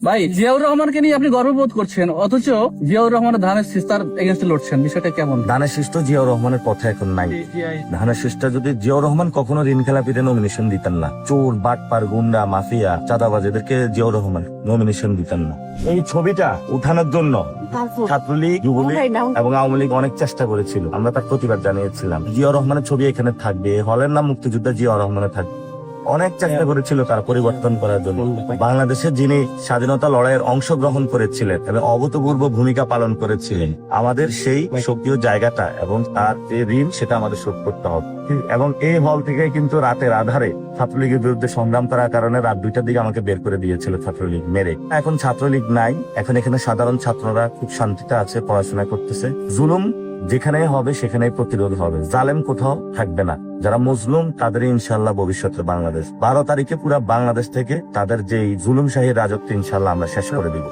ভাই, জিয়াউর রহমানকে নিয়ে আপনি গর্ববোধ করছেন, অথচ জিয়াউর রহমানের ধানের সিস্টার এগেন্স্টে লড়ছেন, বিষয়টা কেমন? ধানের শীষ তো জিয়াউর রহমানের পথে এখন নাই। ধানের শীষটা যদি জিয়াউর রহমান কখনো ঋণ খেলাপিতে নমিনেশন দিতেন না, চোর বাটপার গুন্ডা মাফিয়া চাঁদাবাজ এদেরকে জিয়াউর রহমান নমিনেশন দিতেন না। এই ছবিটা উঠানোর জন্য ছাত্রলীগ, যুবলীগ এবং আওয়ামী লীগ অনেক চেষ্টা করেছিল, আমরা তার প্রতিবাদ জানিয়েছিলাম। জিয়াউর রহমানের ছবি এখানে থাকবে, হলের নাম মুক্তিযোদ্ধা জিয়াউর রহমানের থাকবে। অনেক চেষ্টা করেছিল তার পরিবর্তন করার জন্য। বাংলাদেশের যিনি স্বাধীনতা লড়াইয়ের অংশগ্রহণ করেছিলেন এবং অভূতপূর্ব ভূমিকা পালন করেছিলেন, আমাদের সেই সক্রিয় জায়গাটা এবং তার যে ঋণ সেটা আমাদের শোধ করতে হবে। এবং এই হল থেকে কিন্তু রাতের আধারে ছাত্রলীগের বিরুদ্ধে সংগ্রাম করার কারণে রাত 2টার দিকে আমাকে বের করে দিয়েছিল ছাত্রলীগ মেরে। এখন ছাত্রলীগ নাই, এখন এখানে সাধারণ ছাত্ররা খুব শান্তিতে আছে, পড়াশোনা করতেছে। জুলুম যেখানে হবে সেখানেই প্রতিরোধ হবে, জালেম কোথাও থাকবে না। যারা মজলুম তাদের ইনশাল্লাহ ভবিষ্যতে বাংলাদেশ 12 তারিখে পুরা বাংলাদেশ থেকে তাদের যে জুলুমশাহী রাজত্ব ইনশাল্লাহ আমরা শেষ করে দিব।